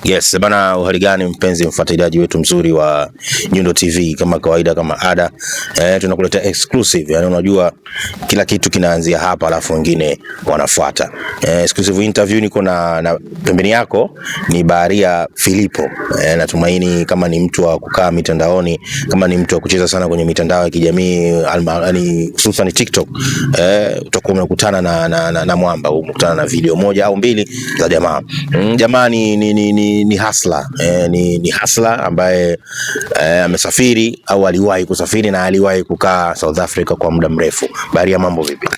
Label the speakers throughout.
Speaker 1: Yes, bana, uhali gani mpenzi mfuatiliaji wetu mzuri wa Nyundo TV, kama kawaida kama ada, tunakuletea exclusive. Yani unajua kila kitu kinaanzia hapa alafu wengine wanafuata. Exclusive interview niko na pembeni yako ni Baharia Philippo. Natumaini kama ni mtu wa kukaa mitandaoni, kama ni mtu wa kucheza sana kwenye mitandao ya kijamii, yani hususan TikTok, utakuwa unakutana na mwamba, unakutana na video moja au mbili za jamaa. Jamaa ni hustler, ni hustler ambaye amesafiri au aliwahi kusafiri na aliwahi kukaa South Africa kwa muda mrefu. Baharia, mambo vipi?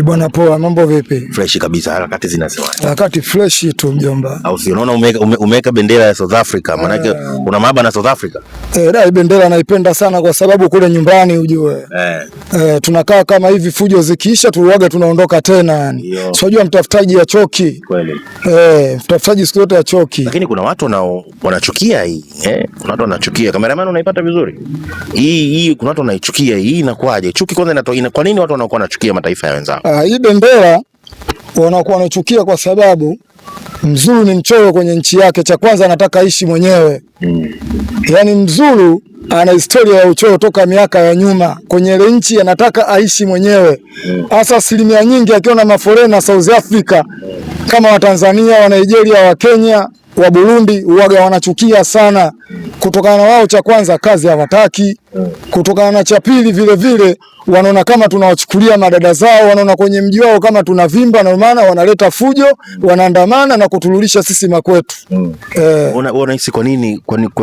Speaker 2: Bwana poa, mambo vipi?
Speaker 1: Fresh kabisa. Harakati zinasema
Speaker 2: harakati fresh tu mjomba.
Speaker 1: Au si unaona umeweka bendera ya South Africa, maana yake una mahaba na South Africa?
Speaker 2: Dai bendera naipenda sana kwa sababu kule nyumbani ujue tunakaa kama hivi, fujo zikiisha tuuaga tunaondoka tena yani. Unajua mtafutaji ya choki. Kweli. Mtafutaji siku yote ya choki.
Speaker 1: Lakini kuna watu wanachukia hii. Kuna watu wanachukia. Cameraman, unaipata vizuri? Hii kuna watu wanaichukia hii, inakuaje? Chuki kwanza kwa nini watu wanakuwa wanachukia mataifa ya wenzao?
Speaker 2: Hii bendera wanakuwa wanachukia kwa sababu Mzulu ni mchoyo kwenye nchi yake. Cha kwanza anataka aishi mwenyewe. Yaani Mzulu ana historia ya uchoyo toka miaka ya nyuma. Kwenye ile nchi anataka aishi mwenyewe. Hasa asilimia nyingi akiona maforena South Africa kama wa Tanzania, wa Nigeria, wa Kenya, wa Burundi huaga wanachukia sana. Kutokana na wao, cha kwanza kazi hawataki. Kutokana na cha pili vile vile wanaona kama tunawachukulia madada zao, wanaona kwenye mji wao kama tunavimba, na maana wanaleta fujo, wanaandamana na kuturulisha sisi makwetu.
Speaker 1: Unahisi kwa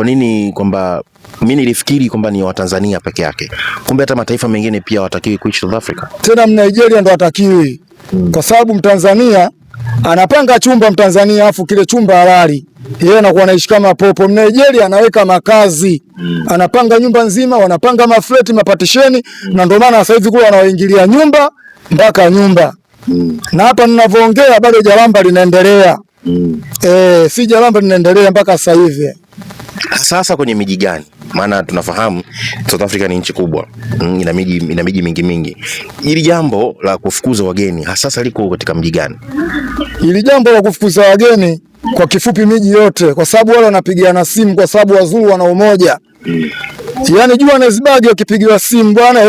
Speaker 1: nini kwamba mimi nilifikiri kwamba ni Watanzania peke yake, kumbe hata mataifa mengine pia hawatakiwi kuishi South Africa? Tena
Speaker 2: Nigeria ndo hatakiwi. Kwa sababu Mtanzania anapanga chumba Mtanzania, afu kile chumba halali yeye anakuwa anaishi kama popo. Nigeria anaweka makazi, anapanga nyumba nzima, wanapanga mafleti, mapatisheni, na ndio maana sasa hivi kule wanaoingilia nyumba mpaka nyumba. Na hapa ninavyoongea bado jalamba linaendelea. Si jalamba linaendelea mpaka sasa hivi.
Speaker 1: Sasa kwenye miji gani? Maana tunafahamu South Africa ni nchi kubwa, ina miji mingi. Hili jambo la kufukuza wageni hasa liko katika mji gani?
Speaker 2: Hili jambo la kufukuza wageni kwa kifupi miji yote, kwa sababu wale wanapigiana simu, kwa sababu Wazulu wana umoja. Yaani Johannesburg wakipigiwa simu, bwana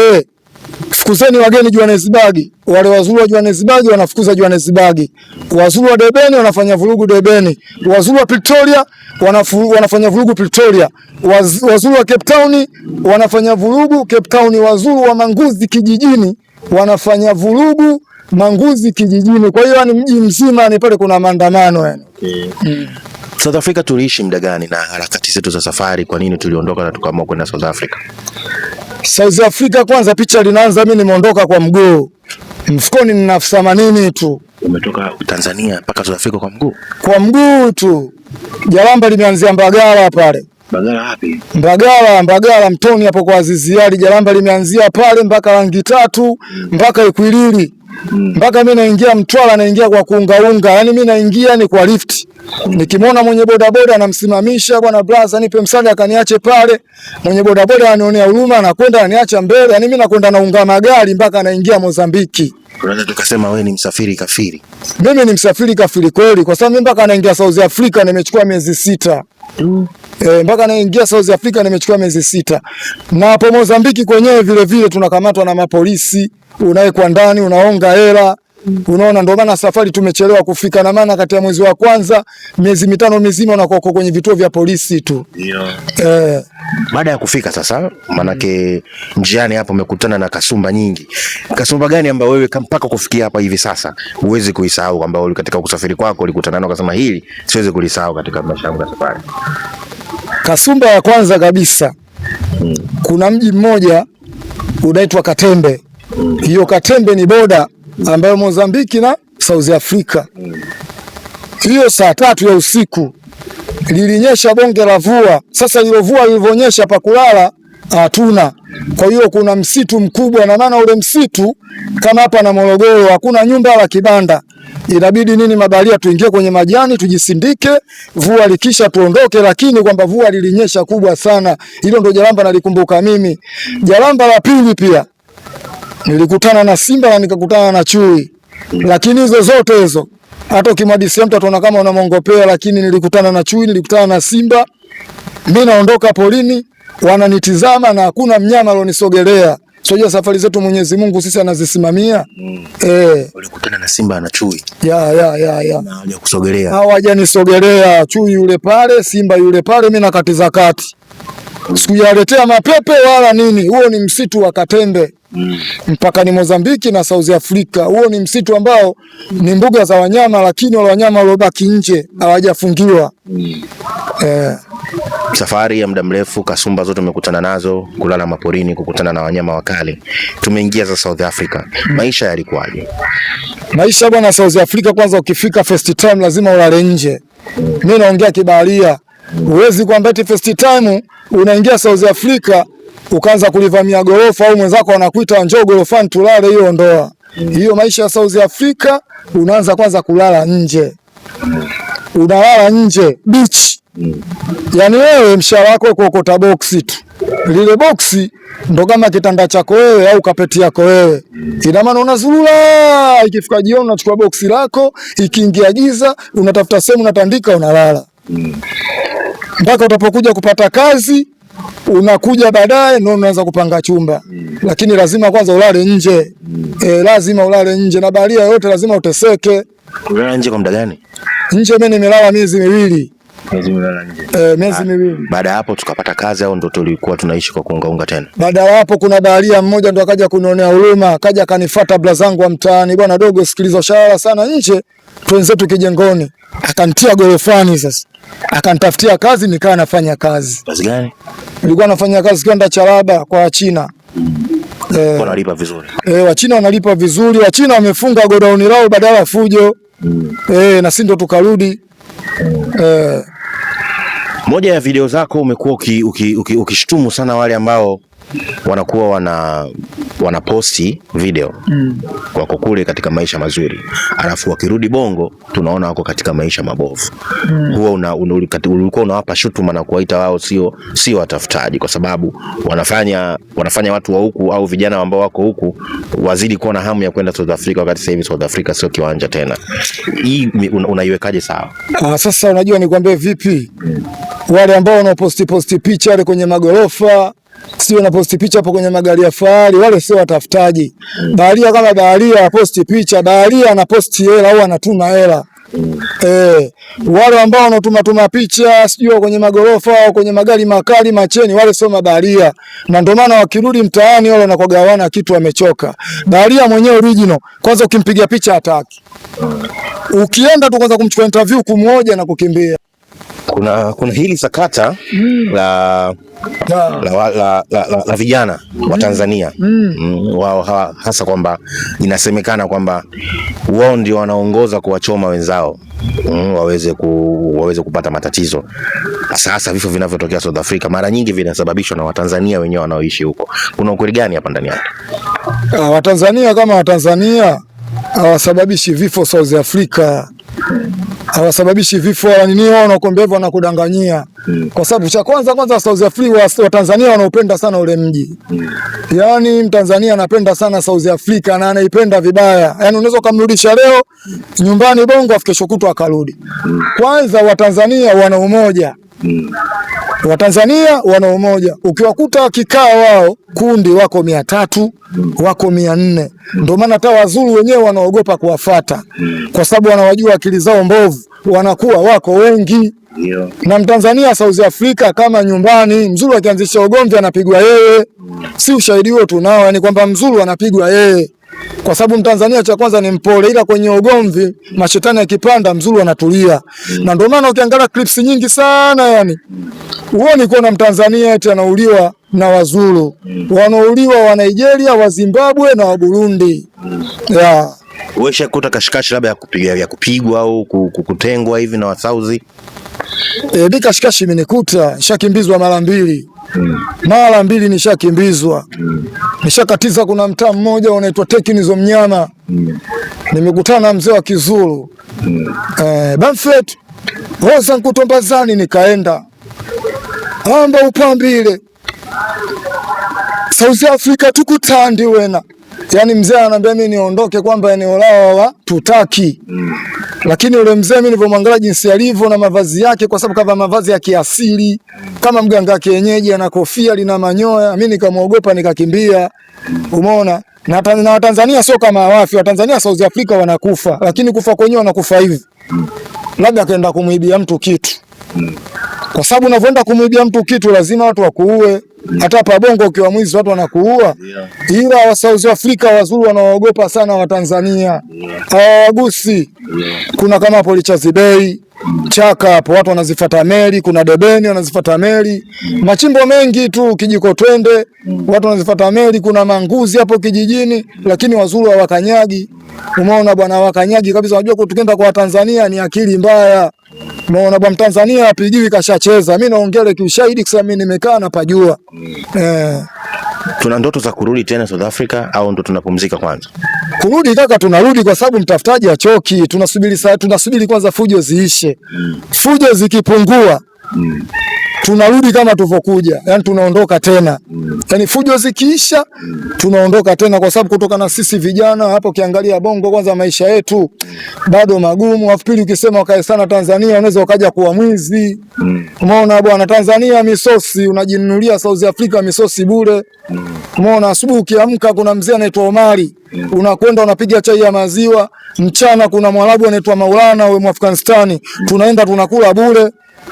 Speaker 2: fukuzeni wageni Johannesburg, wale Wazulu wa Johannesburg wanafukuza Johannesburg. Wazulu wa Durban wanafanya vurugu Durban. Wazulu wa Pretoria wanafanya vurugu Pretoria. Wazulu wa Cape Town wanafanya vurugu Cape Town. Wazulu wa Manguzi kijijini wanafanya vurugu Manguzi kijijini. Kwa hiyo ni mji mzima, ni pale kuna maandamano yani.
Speaker 1: South Africa tuliishi muda gani na harakati zetu za safari, kwa nini tuliondoka na tukaamua kwenda South Africa?
Speaker 2: South Africa kwanza picha linaanza, mimi nimeondoka kwa mguu. Mfukoni nina 80 tu.
Speaker 1: Umetoka Tanzania mpaka South Africa kwa mguu?
Speaker 2: Kwa mguu tu. Jalamba limeanzia Mbagala pale.
Speaker 1: Mbagala wapi?
Speaker 2: Mbagala Mtoni hapo kwa Azizi Ali. Jalamba limeanzia pale mpaka Rangi Tatu, mpaka Ikwilili. Mpaka mimi naingia Mtwara, naingia kwa kuungaunga. Yaani mimi naingia ni kwa lift. Nikimwona mwenye bodaboda anamsimamisha, bwana brother nipe msaada, akaniache pale. Mwenye bodaboda anionea huruma, anakwenda ananiacha mbele. Yaani mimi nakwenda naunga magari mpaka naingia Mozambiki.
Speaker 1: Unaweza tukasema wewe ni msafiri kafiri?
Speaker 2: Mimi ni msafiri kafiri kweli, kwa sababu mimi mpaka naingia South Africa nimechukua miezi 6. Mpaka naingia South Africa nimechukua miezi 6. Na hapo Mozambiki kwenyewe vile vile tunakamatwa na mapolisi, unaekwa ndani, unaonga hela. Unaona, ndio maana safari tumechelewa kufika, na maana kati ya mwezi wa kwanza miezi 5 mizima unakuwa kwenye vituo vya polisi tu.
Speaker 1: Baada ya kufika sasa, manake njiani hapo umekutana na kasumba nyingi. Kasumba gani ambayo wewe mpaka kufikia hapa hivi sasa huwezi kuisahau, ambayo katika kusafiri kwako ulikutana nayo ukasema hili siwezi kulisahau katika maisha yangu ya safari?
Speaker 2: Kasumba ya kwanza kabisa, kuna mji mmoja unaitwa Katembe. Hiyo Katembe ni boda ambayo Mozambiki na South Africa. Hiyo saa 3 ya usiku lilinyesha bonge la vua. Sasa ile vua lilivyonyesha pa kulala hatuna. Kwa hiyo kuna msitu mkubwa, na maana ule msitu kama hapa na Morogoro hakuna nyumba wala kibanda. Inabidi mabaharia tuingie kwenye majani tujisindike, vua likisha tuondoke, lakini kwamba vua lilinyesha kubwa sana. Hilo ndio jalamba nalikumbuka mimi. Jalamba la pili pia nilikutana na simba na nikakutana na chui. Lakini hizo zote hizo Hata ukimwadisia mtu ataona kama unamwongopea, lakini nilikutana na chui, nilikutana na simba. Mimi naondoka porini, wananitizama na hakuna mnyama alionisogelea. Sio safari zetu Mwenyezi Mungu sisi anazisimamia.
Speaker 1: Ulikutana na simba na chui?
Speaker 2: Ya.
Speaker 1: Na hawajakusogelea?
Speaker 2: Hawajanisogelea. Chui yule pale, simba yule pale, mimi nakatiza kati. Sikuyaletea mapepe wala nini. Huo ni msitu wa Katembe. Mpaka ni Mozambiki na South Africa. Huo ni msitu ambao ni mbuga za wanyama, lakini wale wanyama waliobaki nje hawajafungiwa.
Speaker 1: Safari ya muda mrefu, kasumba zote umekutana nazo, kulala maporini, kukutana na wanyama wakali. Tumeingia za South Africa. Maisha yalikuwaje?
Speaker 2: Maisha bwana, South Africa kwanza ukifika first time lazima ulale nje. Mimi naongea kibaharia. Huwezi kwamba eti first time unaingia South Africa ukaanza kulivamia gorofa au mwenzako anakuita njoo gorofani tulale, hiyo ndoa. Hiyo maisha ya South Africa unaanza kwanza kulala nje. Unalala nje beach. Yaani wewe mshahara wako kuokota boksi tu. Lile boksi ndo kama kitanda chako wewe au kapeti yako wewe. Ina maana unazulula, ikifika jioni unachukua boksi lako, ikiingia giza unatafuta sehemu unatandika unalala. Mpaka utapokuja kupata kazi, unakuja baadaye ndio unaanza kupanga chumba. Lakini lazima kwanza ulale nje. Lazima ulale nje, na baharia yote lazima uteseke.
Speaker 1: Ulala nje kwa muda gani?
Speaker 2: Nje mimi nimelala miezi miwili.
Speaker 1: Miezi
Speaker 2: miwili.
Speaker 1: Baada ya hapo tukapata kazi au ndo tulikuwa tunaishi kwa kuungaunga tena?
Speaker 2: Baada ya hapo kuna baharia mmoja ndo akaja kunionea huruma, akaja akanifuata bla zangu wa mtaani, bwana dogo, sikiliza, shawara sana nje, twenzetu kijengoni. Akanitia gorofani sasa. Akanitafutia kazi, nikawa nafanya kazi.
Speaker 1: Kazi gani?
Speaker 2: Nilikuwa nafanya kazi kiwanda cha raba kwa Wachina.
Speaker 1: Wanalipa vizuri.
Speaker 2: Wachina wanalipa vizuri. Wachina wamefunga godown lao badala fujo. Na sisi ndo tukarudi.
Speaker 1: Moja ya video zako umekuwa ukishtumu sana wale ambao wanakuwa wanaposti video wako kule katika maisha mazuri, alafu wakirudi Bongo tunaona wako katika maisha mabovu. Huwa ulikuwa unawapa shutuma na kuwaita wao sio watafutaji, kwa sababu wanafanya watu wa huku au vijana ambao wako huku wazidi kuwa na hamu ya kwenda South Africa, wakati sasa hivi South Africa sio kiwanja tena. Hii unaiwekaje sawa?
Speaker 2: Sasa unajua nikwambie vipi? Wale ambao wanaposti picha wale kwenye magorofa, sio na posti picha hapo kwenye magari ya fahari, wale sio watafutaji. Baharia kama baharia posti picha, baharia ana posti hela au anatuma hela. Wale ambao wanatuma picha sio kwenye magorofa au kwenye magari makali macheni, wale sio mabaharia. Na ndio maana wakirudi mtaani wale wanakogawana kitu wamechoka. Baharia mwenyewe original, kwanza ukimpiga picha hataki. Ukienda tu kwanza kumchukua interview kumuoja na kukimbia.
Speaker 1: Kuna hili sakata la vijana wa Tanzania wao hasa kwamba inasemekana kwamba wao ndio wanaongoza kuwachoma wenzao waweze kupata matatizo. Sasa vifo vinavyotokea South Africa mara nyingi vinasababishwa na Watanzania wenyewe wanaoishi huko. Kuna ukweli gani hapa ndani yake?
Speaker 2: Watanzania kama Watanzania hawasababishi vifo South Africa. Hawasababishi vifo wala nini, wao wanakuambia hivyo, wanakudanganyia. Kwa sababu cha kwanza South Africa wa Tanzania wanaupenda sana ule mji. Yaani Mtanzania anapenda sana South Africa na anaipenda vibaya. Yaani unaweza kumrudisha leo nyumbani Bongo afu kesho kutwa akarudi. Kwanza Watanzania wana umoja. Watanzania wana umoja. Ukiwakuta wakikaa wao kundi wako 300, wako 400. Ndio maana hata Wazulu wenyewe wanaogopa kuwafuata. Kwa sababu wanawajua akili zao mbovu, wanakuwa wako wengi. Na Mtanzania South Africa kama nyumbani, Mzulu akianzisha ugomvi anapigwa yeye. Si ushahidi huo tunao, yani kwamba Mzulu anapigwa yeye. Kwa sababu Mtanzania cha kwanza ni mpole, ila kwenye ugomvi mashetani yakipanda Mzulu anatulia. Na ndio maana ukiangalia clips nyingi sana yani huoni kuna Mtanzania eti anauliwa na Wazulu. Wanauliwa wa Nigeria, wa Zimbabwe na wa Burundi.
Speaker 1: Wewe kuta kashikashi labda ya kupigwa au kutengwa hivi na Wasauzi?
Speaker 2: Kashikashi imenikuta, nishakimbizwa mara 2. Mara 2 nishakimbizwa. Nishakatiza, kuna mtaa mmoja unaitwa Tekinizo Mnyama. Nimekutana na mzee wa Kizulu. Bamfet, Rosa Nkutombazani, nikaenda. Amba upambile. South Africa tukutandi wena. Yani mzee ananiambia mimi niondoke kwamba eneo lao hawatutaki. Lakini yule mzee mimi nilipomwangalia jinsi alivyo na mavazi yake, kwa sababu kava mavazi ya kiasili kama mganga kienyeji, ana kofia lina manyoya, mimi nikamuogopa nikakimbia. Umeona? Na Watanzania sio kama wafi. Watanzania South Africa wanakufa, lakini kufa kwenyewe wanakufa hivi. Labda akaenda kumuibia mtu kitu. Kwa sababu unavyoenda kumuibia mtu kitu lazima watu wakuue. Hata pa Bongo ukiwa mwizi watu wanakuua. Ila wa South Africa wazuri wanaogopa sana Watanzania. Hawagusi. Kuna kama Polichazi Bay, Chaka hapo watu wanazifuata meli, kuna Debeni wanazifuata meli. Machimbo mengi tu Kijiko Twende watu wanazifuata meli, kuna Manguzi hapo kijijini, lakini wazuri hawakanyagi. Umeona bwana, hawakanyagi kabisa. Unajua tukienda kwa Tanzania ni akili mbaya. Umeona bwana, Tanzania apigiwi kashacheza. Mimi naongea kiushahidi kwa sababu mimi nimekaa na pajua.
Speaker 1: Tuna ndoto za kurudi tena South Africa au ndo tunapumzika kwanza?
Speaker 2: Kurudi kaka, tunarudi kwa sababu mtafutaji achoki. Tunasubiri kwanza fujo ziishe. Fujo zikipungua tunarudi kama tulivyokuja. Yani tunaondoka tena. Yani fujo zikiisha tunaondoka tena, kwa sababu kutoka na sisi vijana hapo kiangalia Bongo kwanza maisha yetu bado magumu. Afu pili ukisema wakae sana Tanzania unaweza ukaja kuwa mwizi. Umeona bwana, Tanzania misosi unajinunulia, South Africa misosi bure. Umeona, asubuhi ukiamka kuna mzee anaitwa Omari, unakwenda unapiga chai ya maziwa. Mchana kuna Mwarabu anaitwa Maulana wa Afghanistan, tunaenda tunakula bure.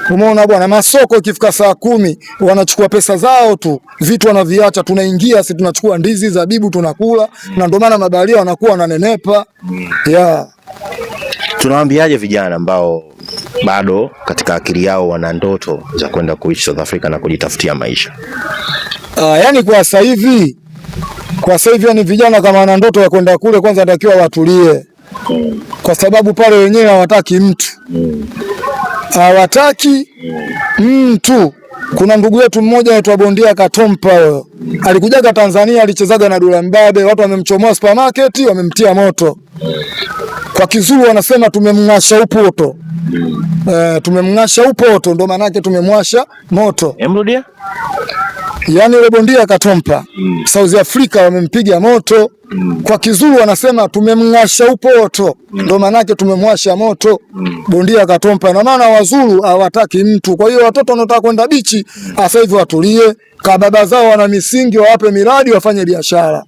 Speaker 2: Umeona bwana, masoko ikifika saa 10 wanachukua pesa zao tu, vitu wanaviacha, tunaingia sisi tunachukua ndizi, zabibu tunakula, na ndio maana mabaharia wanakuwa wananenepa.
Speaker 1: Tunawaambiaje vijana ambao bado katika akili yao wana ndoto za kwenda kuishi South Africa na kujitafutia maisha?
Speaker 2: Yani kwa sasa hivi yani vijana kama wana ndoto ya kwenda kule, kwanza natakiwa watulie. Kwa sababu pale wenyewe hawataki mtu. Hawataki mtu. Kuna ndugu yetu mmoja anaitwa Bondia Katompa, alikujaga Tanzania, alichezaga na Dula Mbabe, watu wamemchomoa supermarket, wamemtia moto. Kwa Kizulu wanasema tumemngasha upoto. Tumemngasha upoto, ndo maana yake tumemwasha moto.
Speaker 1: Emrudia?
Speaker 2: Yani yule Bondia Katompa South Africa wamempiga moto. Kwa Kizulu wanasema tumemngasha upoto, ndo maana yake tumemwasha moto. Bondia Katompa, na maana Wazulu hawataki mtu. Kwa hiyo watoto wanataka kwenda bichi sasa hivi watulie, kababa zao wana misingi, wawape miradi wafanye biashara.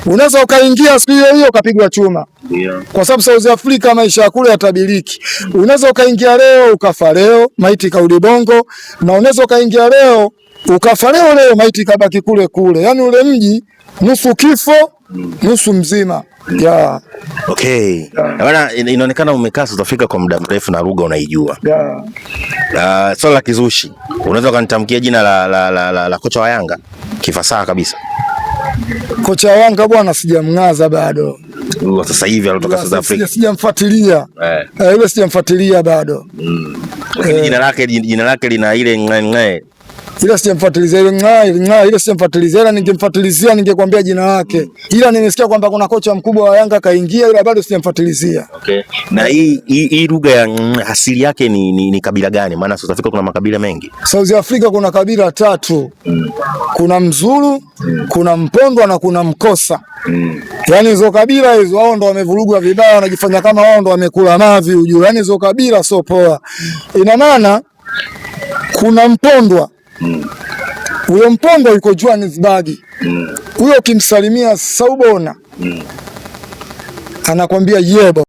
Speaker 2: Unaweza ukaingia siku hiyo hiyo ukapigwa chuma. Kwa sababu South Africa maisha ya kule yatabiliki. Unaweza ukaingia leo ukafa leo, maiti kaudi Bongo, na unaweza ukaingia leo ukafa leo maiti kabaki kule kule. Yani ule mji nusu kifo nusu mzima.
Speaker 1: Okay. Bwana, inaonekana umekaa South Africa kwa muda mrefu na lugha unaijua. Swala la kizushi, unaweza kunitamkia jina la kocha wa Yanga kifasaha kabisa?
Speaker 2: Kocha wa Yanga bwana sijamngaza bado.
Speaker 1: Sasa hivi anatoka South Africa.
Speaker 2: Sijamfuatilia. Yule sijamfuatilia bado.
Speaker 1: Jina lake lina ile ng'e.
Speaker 2: Ila sijamfuatilizia ile sijamfuatilizia, ningemfuatilizia ningekwambia jina lake. Ila nimesikia kwamba kuna kocha mkubwa wa Yanga kaingia, ila bado sijamfuatilizia.
Speaker 1: Okay. Na hii lugha ya asili yake ni kabila gani? Maana South Africa kuna makabila mengi.
Speaker 2: South Africa kuna kabila 3. Kuna Mzulu, kuna Mpondwa na kuna Mkosa. Yani hizo kabila hizo wao ndo wamevurugwa vibaya, wanajifanya kama wao ndo wamekula mavi ujue. Yani hizo kabila sio poa. Ina maana kuna Mpondwa. Huyo Mpondwa yuko Johannesburg. Huyo ukimsalimia Saubona anakwambia yebo.